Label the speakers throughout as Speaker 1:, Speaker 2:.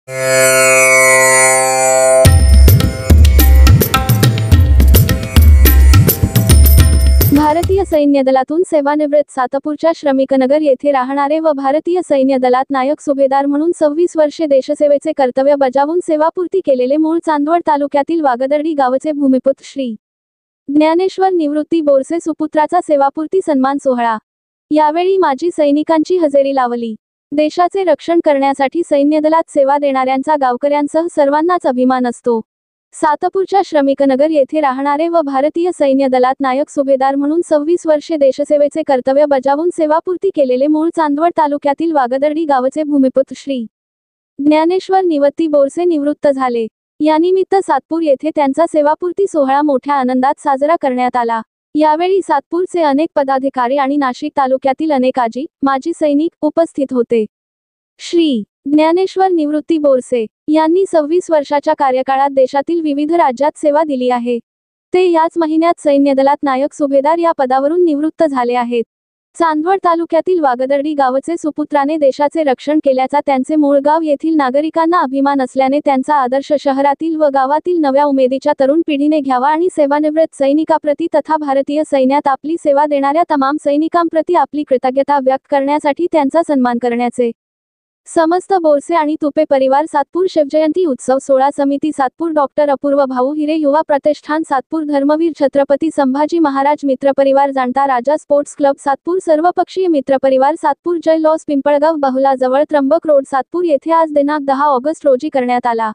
Speaker 1: भारतीय सैन्य दलातून सेवानिवृत्त सातपूरच्या श्रमिकनगर येथे राहणारे व भारतीय सैन्य दलात नायक सुभेदार म्हणून 26 वर्षे देशसेवेचे कर्तव्य बजावून सेवापूर्ती केलेले मूळ चांदवड तालुक्यातील वागदर्डी गावचे भूमिपुत्र श्री ज्ञानेश्वर निवृत्ती बोरसे सुपुत्राचा सेवापूर्ती सन्मान सोहळा। यावेळी माजी सैनिकांची हजेरी लावली। देशाचे रक्षण करण्यासाठी सैन्य दलात सेवा देणाऱ्यांचा गावकऱ्यांसह सर्वांनाच अभिमान असतो। सातपूरच्या श्रमिकनगर येथे राहणारे व भारतीय सैन्य दलात नायक सुभेदार म्हणून 26 वर्षे देशसेवेचे कर्तव्य बजावून सेवापूर्ती केलेले मूळ चांदवड तालुक्यातील वागदर्डी गावचे भूमिपुत्र श्री ज्ञानेश्वर निवृत्ती बोरसे निवृत्त झाले। यानिमित्त सातपूर येथे त्यांचा सेवापूर्ती सोहळा मोठ्या आनंदात साजरा करण्यात आला। यावेळी सातपूरचे अनेक पदाधिकारी आणि नाशिक तालुक्यातील अनेक आजी माजी सैनिक उपस्थित होते। श्री ज्ञानेश्वर निवृत्ती बोरसे यांनी 26 वर्षाच्या कार्यकाळात देशातील विविध राज्यात सेवा दिली आहे। ते याच महिन्यात सैन्य दलात नायक सुभेदार या पदावरून निवृत्त झाले आहेत। चांदवड तालुक्यातील वागदर्डी गावचे सुपुत्राने देशाचे रक्षण केल्याचा त्यांचे मूळ गाव येथील नागरिकांना अभिमान असल्याने त्यांचा आदर्श शहरातील व गावातील नव्या उमेदीच्या तरुण पिढीने घ्यावा आणि सेवानिवृत्त सैनिकाप्रती तथा भारतीय सैन्यात आपली सेवा देणाऱ्या तमाम सैनिकांप्रती आपली कृतज्ञता व्यक्त करण्यासाठी त्यांचा सन्मान करण्याचे समस्त बोरसे आणि तुपे परिवार सातपूर शिवजयंती उत्सव सोहळा समिती सातपूर डॉक्टर अपूर्व भाऊ हिरे युवा प्रतिष्ठान सातपूर धर्मवीर छत्रपती संभाजी महाराज मित्रपरिवार जाणता राजा स्पोर्ट्स क्लब सातपूर सर्वपक्षीय मित्रपरिवार सातपूर जय लॉस पिंपळगाव बहुला जवळ त्र्यंबक रोड सातपूर येथे आज दिनांक 10 ऑगस्ट रोजी करण्यात आला।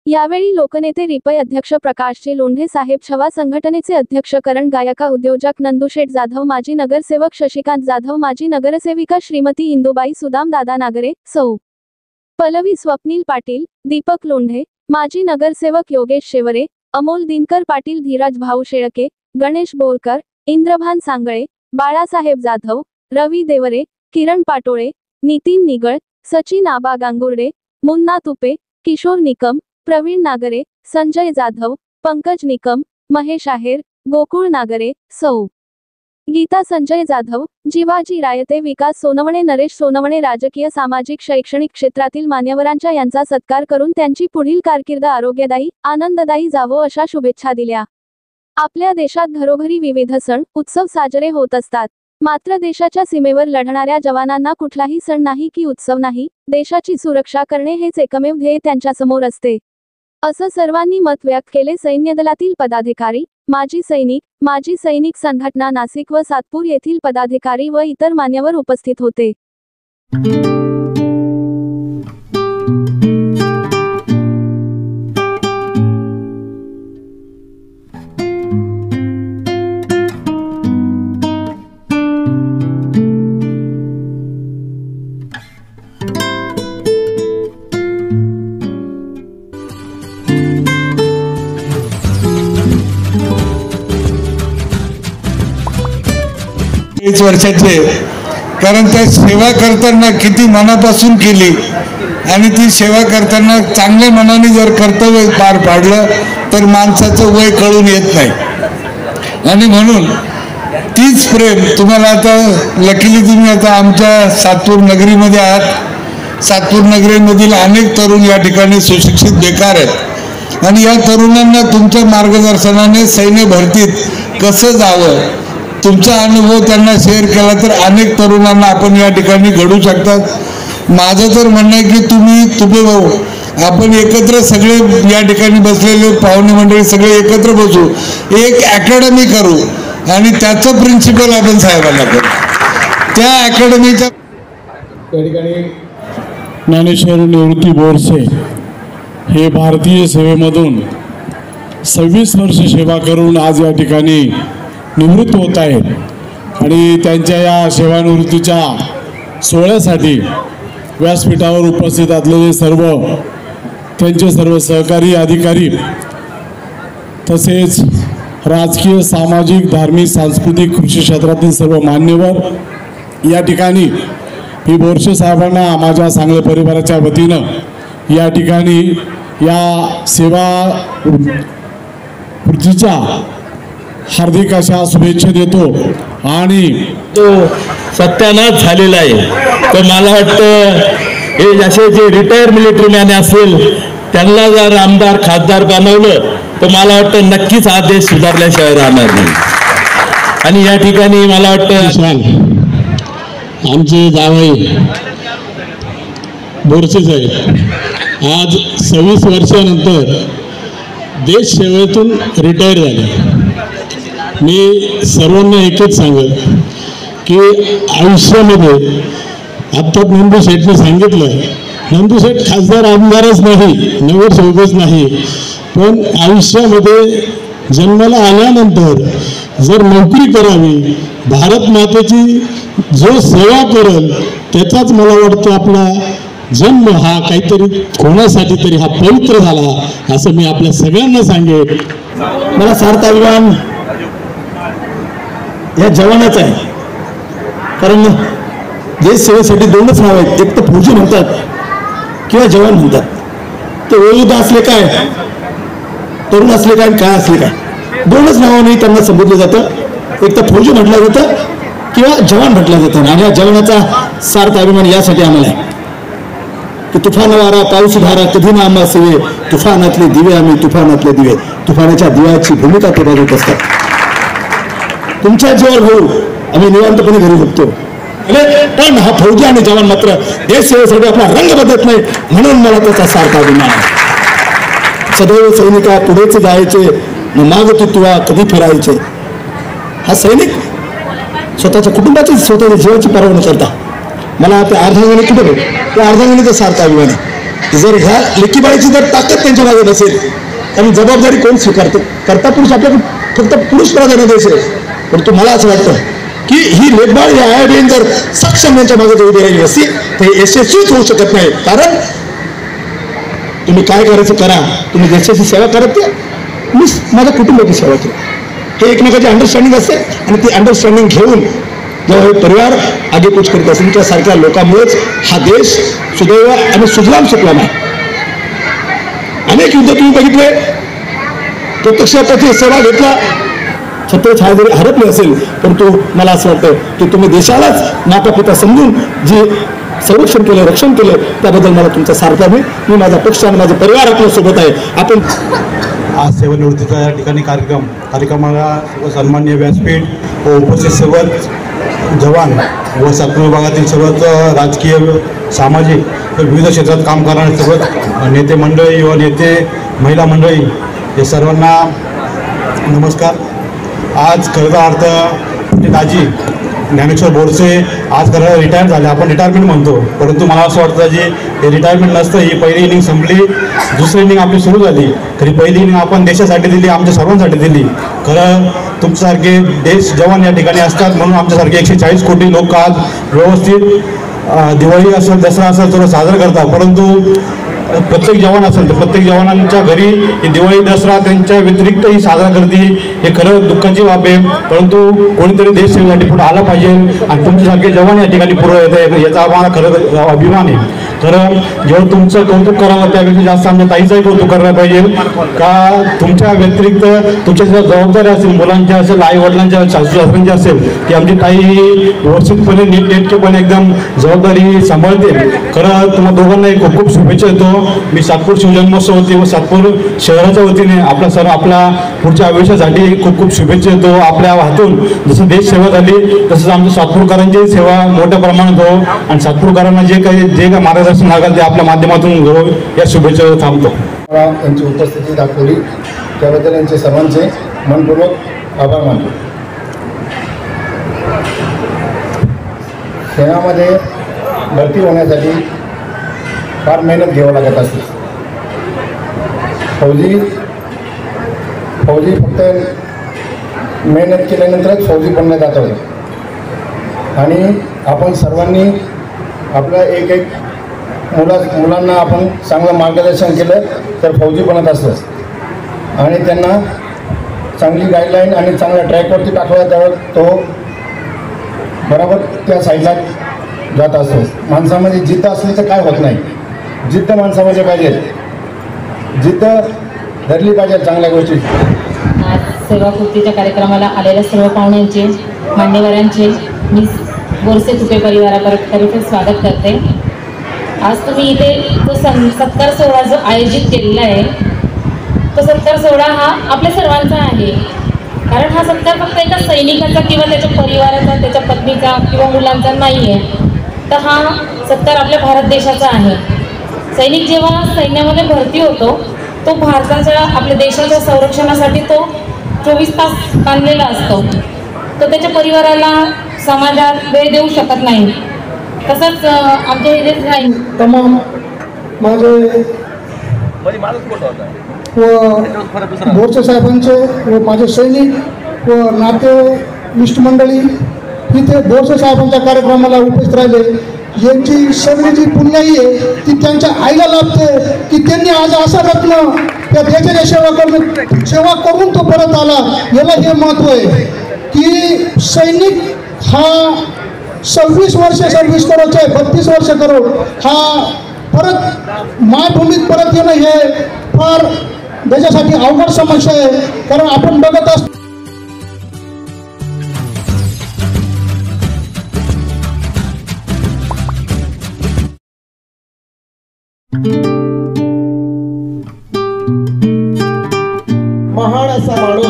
Speaker 1: यावेळी लोकनेते रिपय अध्यक्ष प्रकाशजी लोंढे साहेब छवा संघटनेचे अध्यक्ष करण गायका उद्योजक नंदुशेठ जाधव माजी नगरसेवक शशिकांत जाधव माजी नगरसेविका श्रीमती इंदुबाई सुदाम दादा नागरे सौ पल्लवी स्वप्नील पाटील दीपक लोंढे माजी नगरसेवक योगेश शेवरे अमोल दिनकर पाटील धीराज भाऊ शेळके गणेश बोरकर इंद्रभान सांगळे बाळासाहेब जाधव रवी देवरे किरण पाटोळे नितीन निगळ सचिन आबा गांगुर्डे मुन्ना तुपे किशोर निकम प्रवीण नागरे संजय जाधव पंकज निकम महेश आहेर गोकुळ नागरे सौ गीता संजय जाधव जीवाजी रायते विकास सोनवणे नरेश सोनवणे राजकीय सामाजिक शैक्षणिक क्षेत्रातील मान्यवरांचा यांचा सत्कार करून त्यांची पुढील कारकीर्द आरोग्यदायी आनंददायी जावो अशा शुभेच्छा दिल्या। आपल्या देशात घरोघरी विविध सण उत्सव साजरे होत असतात, मात्र देशाच्या सीमेवर लढणाऱ्या जवानांना कुठलाही सण नाही की उत्सव नाही, देशाची सुरक्षा करणे हेच एकमेव ध्येय त्यांच्या समोर असते असं सर्वांनी मत व्यक्त केले। सैन्य दलातील पदाधिकारी माजी सैनिक संघटना नाशिक व सातपूर येथील पदाधिकारी व इतर मान्यवर उपस्थित होते।
Speaker 2: वर्षाचे, कारण त्या सेवा करताना किती मनापासून केली आणि ती सेवा करताना चांगल्या मनाने जर कर्तव्य पार पाडलं तर माणसाचं वय कळून येत नाही। आणि म्हणून तीच प्रेम तुम्हाला आता लकीली तुम्ही आता आमच्या सातपूर नगरीमध्ये आहात। सातपूर नगरीमधील अनेक तरुण या ठिकाणी सुशिक्षित बेकार आहेत आणि या तरुणांना तुमच्या मार्गदर्शनाने सैन्य भरतीत कसं जावं तुमचा अनुभव त्यांना शेअर केला तर अनेक तरुणांना आपण या ठिकाणी घडू शकतात। माझं तर म्हणणं आहे की तुम्ही तुपे भाऊ आपण एकत्र सगळे या ठिकाणी बसलेले पाहुणे मंडळी सगळे एकत्र बसू, एक अकॅडमी करू आणि त्याचं प्रिन्सिपल आपण साहेबांना करू। त्या अकॅडमीच्या
Speaker 3: या ठिकाणी ज्ञानेश्वर निवृत्ती बोरसे हे भारतीय सेवेमधून 26 वर्ष सेवा करून आज या ठिकाणी निवृत्त होत आहेत आणि त्यांच्या या सेवानिवृत्तीच्या सोहळ्यासाठी व्यासपीठावर उपस्थित असलेले त्यांचे सर्व सहकारी अधिकारी तसेच राजकीय सामाजिक धार्मिक सांस्कृतिक कृषी क्षेत्रातील सर्व मान्यवर या ठिकाणी मी बोरसे साहेबांना माझ्या सांगली परिवाराच्या वतीनं या ठिकाणी या सेवा वृत्तीच्या हार्दिक अशा शुभेच्छा देतो। आणि
Speaker 4: तो सत्यानाश झालेला आहे, तर मला वाटतं हे जसे जे रिटायर मिलिटरी मॅन असेल त्यांना जर आमदार खासदार बनवलं तर मला वाटतं नक्कीच हा देश सुधारल्याशिवाय राहणार नाही. आणि या ठिकाणी मला वाटतं
Speaker 3: आमचे जावई बोरसे साहेब आज 26 वर्षानंतर देश सेवेतून रिटायर झाले. मी सर्वांना एकच सांगेल की आयुष्यामध्ये आत्ता नंदू शेठने सांगितलं, नंदू शेठ खासदार आमदारच नाही, नगरसेवकच नाही, पण आयुष्यामध्ये जन्माला आल्यानंतर जर नोकरी करावी, भारत मातेची जो सेवा करेल त्याचाच मला वाटतं आपला जन्म हा काहीतरी कोणासाठी तरी हा पवित्र झाला असं मी आपल्या सगळ्यांना सांगेन.
Speaker 5: मला सार्थ अभिमान या जवानाचा आहे, कारण देश सेवेसाठी दोनच नाव आहेत, एक तर फौजी म्हणतात किंवा जवान म्हणतात. ते वयोवृद्ध असले काय, तरुण असले काय, काय असले काय, दोनच नावाने त्यांना संबोधलं जातं. एक तर फौजी म्हटलं जातं किंवा जवान म्हटलं जातं. आणि या जवानाचा सार्थ अभिमान यासाठी आम्हाला आहे की तुफान वारा पाऊस धारा कधी ना आम्हा सेवे, तुफानातले दिवे आम्ही तुफानातले दिवे, तुफानाच्या दिव्याची भूमिका ते बजावत असतात. तुमच्या जीवावर होऊ आम्ही निवांतपणे घरी झोपतो, पण हा फौजी आणि जवान मात्र देश सेवेसाठी आपला रंग बदलत नाही, म्हणून मला त्याचा सार्थ अभिमान आहे. सदैव सैनिका पुढेच जायचे, माग तुवा कधी फिरायचे. हा सैनिक स्वतःच्या कुटुंबाची स्वतःच्या जीवाची पर्वा न करता मला ते अर्धांगिनी कुठे भेट, त्या अर्धांगिनीचा सार्थ अभिमान आहे. जर ह्या लेकीबाईची जर ताकद त्यांच्या मागे नसेल आणि जबाबदारी कोण स्वीकारतं, करता पुरुष आपल्याकडे फक्त पुरुष प्राधान्य द्यायचे. परंतु मला असं वाटतं की ही लेखबाळ या आया बहीण जर सक्षम यांच्या मागे जर उभी राहिली असती तर यशस्वीच होऊ शकत नाही. कारण तुम्ही काय करायचं करा, तुम्ही देशाची सेवा करत त्या, मी माझ्या कुटुंबाची सेवा केली, हे एकमेकाची अंडरस्टँडिंग असते. आणि ती अंडरस्टँडिंग घेऊन जेव्हा हे परिवार आगेकूच करीत असेल, तुमच्यासारख्या लोकांमुळेच हा देश सुदैव आणि सुजलाम सुफलाम आहे. अनेक युद्ध तुम्ही बघितले, प्रत्यक्ष त्याची सेवा घेतला, छत्रपती छाया जरी हरपले असेल, परंतु मला असं वाटतं की तुम्ही देशालाच माता पिता समजून जे संरक्षण केलं, रक्षण केलं, त्याबद्दल मला तुमचा सार्थ आहे. मी माझा पक्ष आणि माझा परिवार आपल्या सोबत आहे. आपण
Speaker 6: आज सेवानिवृत्तीचा या ठिकाणी कार्यक्रमाला सर्व सन्माननीय व्यासपीठ व उपस्थित सर्व जवान व सातपूर विभागातील सर्वच राजकीय सामाजिक विविध क्षेत्रात काम करणारे सर्व नेते मंडळी व नेते महिला मंडळी हे सर्वांना नमस्कार. आज खरं अर्थ दाजी ज्ञानेश्वर बोरसे आज खरं रिटायर झाले, आपण रिटायरमेंट म्हणतो, परंतु मला असं वाटतं जी हे रिटायरमेंट नसतं. ही पहिली इनिंग संपली, दुसरी इनिंग आपली सुरू झाली. खरी पहिली इनिंग आपण देशासाठी दिली, आमच्या सर्वांसाठी दिली. खरं तुमच्यासारखे देश जवान या ठिकाणी असतात म्हणून आमच्यासारखे 140 कोटी लोक आज व्यवस्थित दिवाळी असेल, दसरा असेल सर्व साजरा करतात. परंतु प्रत्येक जवान असेल तर प्रत्येक जवानांच्या घरी ही दिवाळी दसरा त्यांच्या व्यतिरिक्तही साजरा करते, हे खरं दुःखाची बाब आहे. परंतु कोणीतरी देश सेवेसाठी पुढे आला पाहिजे आणि तुमच्यासारखे जवान या ठिकाणी पुढे येत आहे, याचा आम्हाला खरं अभिमान आहे. खरं जेव्हा तुमचं कौतुक करावं त्यापेक्षा जास्त आमच्या ताईचंही कौतुक करायला पाहिजे का तुमच्या व्यतिरिक्त तुमच्या ज्या जबाबदाऱ्या असतील, मुलांच्या असेल, आई वडिलांच्या सासू सासऱ्यांच्या असेल, ती आमची ताई व्यवस्थितपणे नीटनेटकेपणे एकदम जबाबदारी सांभाळते. खरं तुम्हा दोघांनाही खूप खूप शुभेच्छा देतो. मी सातपूर शिवजन्मोत्सव वती व सातपूर शहराच्या वतीने आपल्या पुढच्या आयुष्यासाठी खूप खूप शुभेच्छा देतो. आपल्या हातून जसं देश सेवा झाली तसंच आमच्या सातपूरकरांची सेवा मोठ्या प्रमाणात हो आणि सातपूरकरांना जे काही मार्गदर्शन लागेल ते आपल्या माध्यमातून घेऊ या शुभेच्छा थांबतो.
Speaker 5: यांची उपस्थिती दाखवली त्याबद्दल यांचे सर्वांचे मनपूर्वक आभार मानतो. सेनामध्ये भरती होण्यासाठी फार मेहनत घ्यावं लागत असते. फौजी फक्त मेहनत केल्यानंतरच फौजी बनण्यात जातात. आणि आपण सर्वांनी आपल्या एक एक मुलांना आपण चांगलं मार्गदर्शन केलं तर फौजी बनत असतं आणि त्यांना चांगली गाईडलाईन आणि चांगल्या ट्रॅकवरती टाकला त्यावर तो बरोबर त्या साईडला जात असतो. माणसामध्ये जिद्द असली तर काय होत नाही, जिद्द माणसामध्ये पाहिजे, जिद्द धरली पाहिजे चांगल्या गोष्टी.
Speaker 7: सेवापूर्तीच्या कार्यक्रमाला आलेल्या सर्व पाहुण्यांचे, मान्यवरांचे मी बोरसे तुपे परिवारातर्फे स्वागत करते. आज तुम्ही इथे जो सत्कार सोहळा जो आयोजित केलेला आहे तो सत्कार सोहळा हा आपल्या सर्वांचा आहे. कारण हा सत्कार फक्त एका सैनिकाचा किंवा त्याच्या परिवाराचा, त्याच्या पत्नीचा किंवा मुलांचा नाही आहे, तर हा सत्कार आपल्या भारत देशाचा आहे. सैनिक जेव्हा सैन्यामध्ये भरती होतो तो भारताच्या, आपल्या देशाच्या संरक्षणासाठी तो 24 तास बांधलेला असतो. तो त्याच्या परिवाराला, समाजात वेळ देऊ शकत नाही. तसंच आमच्या इथे नाही.
Speaker 5: तमाम माझे व बोरसे साहेबांचे व माझे सैनिक व नाते मित्रमंडळी इथे बोरसे साहेबांच्या कार्यक्रमाला उपस्थित राहिले. यांची सगळी जी पुण्याई आहे ती त्यांच्या आईला लाभते की त्यांनी आज असा रत्न त्या देशाची सेवा करून तो परत आला. याला हे महत्त्व आहे की सैनिक हा 26 वर्ष सर्व्हिस करायचे, 32 वर्ष करो, हा परत मायभूमीत परत येणं हे फार देशासाठी अवघड समस्या आहे. कारण आपण बघत असतो महान असा माणूस